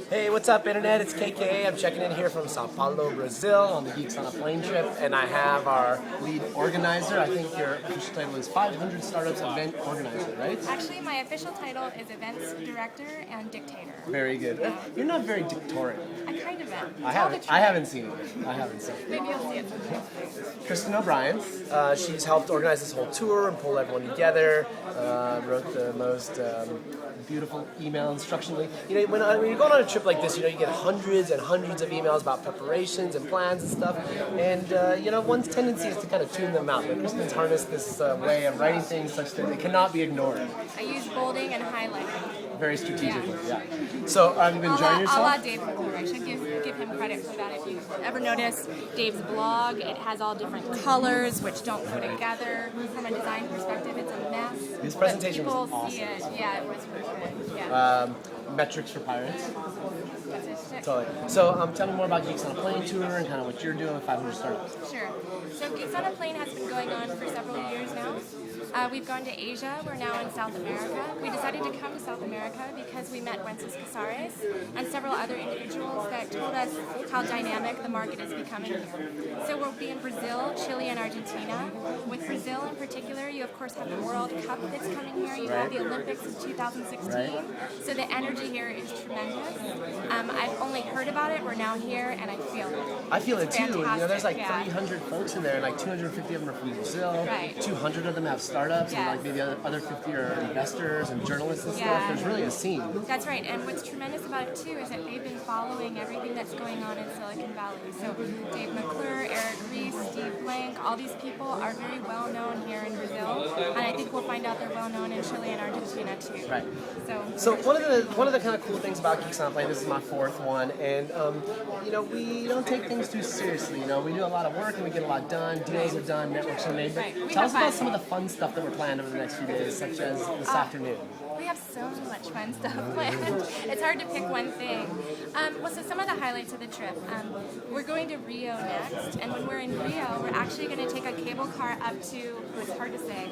Hey, what's up, Internet? It's KK. I'm checking in here from Sao Paulo, Brazil on the Geeks on a Plane trip, and I have our lead organizer. I think your official title is 500 Startups Event Organizer, right? Actually, my official title is Events Director and Dictator. Very good. You're not very dictatorial. I kind of am. I haven't seen it. I haven't seen it. Maybe you'll see it someday. Christen O'Brien. She's helped organize this whole tour and pull everyone together. Wrote the most beautiful email instructionally. You know, when you're going on a trip like this, you know, you get hundreds and hundreds of emails about preparations and plans and stuff. And you know, one's tendency is to kind of tune them out. But Christen's harnessed this way of writing things such that they cannot be ignored. I use bolding and highlighting. Very strategically, yeah. So, have you been enjoying yourself? A la Dave McClure. I should give him credit for that. If you ever notice Dave's blog, it has all different colors which don't go together. From a design perspective, it's a mess. His presentation was people awesome. see it. Yeah, it was really good. Yeah. Metrics for Pirates. That's it. Totally. So, tell me more about Geeks on a Plane tour and kind of what you're doing with 500 Startups. Sure. So Geeks on a Plane has been going on for several years now. We've gone to Asia. We're now in South America. We decided to come to South America because we met Wences Casares and several other individuals that told us how dynamic the market is becoming here. So we'll be in Brazil, Chile, and Argentina. With Brazil in particular, you of course have the World Cup that's coming here. You have the Olympics in 2016. Right. So the energy here is tremendous. I've only heard about it. We're now here, and I feel it. I feel it too. Fantastic. You know, there's like Yeah. 300 folks in there, and like 250 of them are from Brazil. Right. 200 of them have startups, and like maybe other 50 are investors and journalists and stuff. Yeah. There's really a scene. That's right, and what's tremendous about it too is that they've been following everything that's going on in Silicon Valley. So Dave McClure, Eric Ries, Steve Blank, all these people are very well known here in Brazil, and I think we'll find out they're well known in Chile and Argentina too. Right. So one of the kind of cool things about Geeks on a Plane, this is my fourth one, and you know, we don't take things too seriously. You know, we do a lot of work and we get a lot done. Deals are done, networks are made. But Right. tell us about some of the fun stuff that we're planning over the next few days, such as this afternoon. we have so much fun stuff planned. It's hard to pick one thing. So some of the highlights of the trip. We're going to Rio next, and when we're in Rio, we're actually going to take a cable car up to, it's hard to say.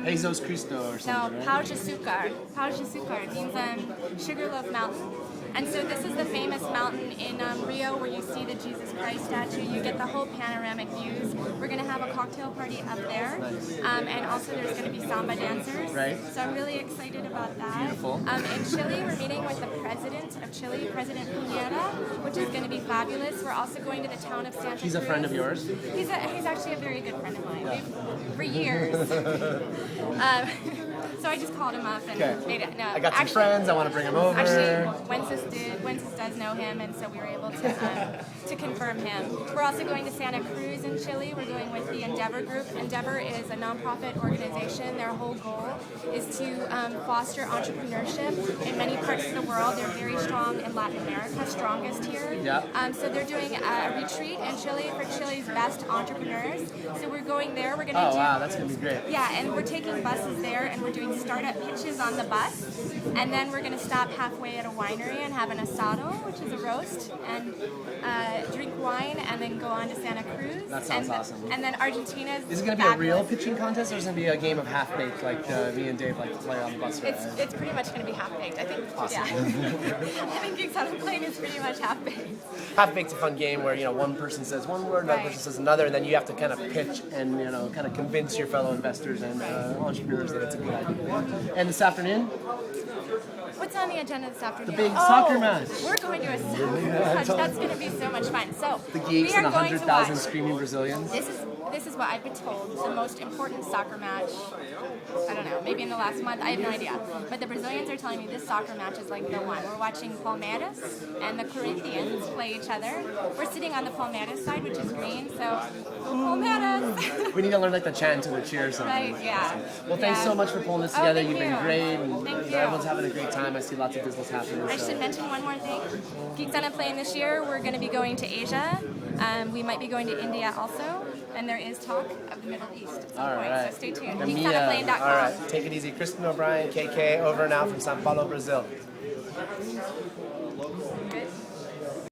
Jesus Cristo or something, No, right? Pau de Açúcar. Pau de Açúcar. It means Sugarloaf Mountain. And so this is the famous mountain in Rio where you see the Jesus Christ statue. You get the whole panoramic views. We're going to have a cocktail party up there. And also there's going to be samba dancers. Right. So I'm really excited about that. Beautiful. In Chile, we're meeting with the president of Chile, President Piñera, which is going to be fabulous. We're also going to the town of Santa Cruz. He's a friend of yours? He's actually a very good friend of mine. For years. So I just called him up and made it. No, I got some friends. I want to bring them over. Actually, Wences does know him, and so we were able to confirm him. We're also going to Santa Cruz in Chile. We're going with the Endeavor Group. Endeavor is a nonprofit organization. Their whole goal is to foster entrepreneurship in many parts of the world. They're very strong in Latin America, strongest here. Yeah. So they're doing a retreat in Chile for Chile's best entrepreneurs. So we're going there. We're going to Oh, wow, that's going to be great. Yeah, and we're taking buses there, and we're doing startup pitches on the bus, and then we're going to stop halfway at a winery and have an asado, which is a roast, and drink wine, and then go on to Santa Cruz. That sounds awesome. And then Argentina's Is it going to be a real pitching contest, or is it going to be a game of half-baked like me and Dave like to play on the bus ride? It's pretty much going to be half-baked, I think. Awesome. Yeah. I think Geeks on a Plane is pretty much half-baked. Half-baked's a fun game where, you know, one person says one word, another person says another, and then you have to kind of pitch and, you know, kind of convince your fellow investors and entrepreneurs that it's a good idea. And this afternoon? What's on the agenda this afternoon? The big soccer match. We're going to a soccer match. That's going to be so much fun. So The Geeks we are and going to 100,000 watch. screaming Brazilians. This is what I've been told, the most important soccer match, I don't know, maybe in the last month, I have no idea. But the Brazilians are telling me this soccer match is like the one. We're watching Palmeiras and the Corinthians play each other. We're sitting on the Palmeiras side, which is green, so go Palmeiras! We need to learn like the chant and the cheer or something. Right, yeah. Well, thanks Yeah. so much for pulling this together. thank You've been you. great, and Thank you you. know, everyone's having a great time. I see lots of business happening. I So. should mention one more thing. Geeks on a Plane this year, we're going to be going to Asia. We might be going to India also, and there is talk of the Middle East at some All point, right. so stay tuned. The GeeksOnAPlane.com. All right, take it easy. Christen O'Brien, KK, over and out from Sao Paulo, Brazil.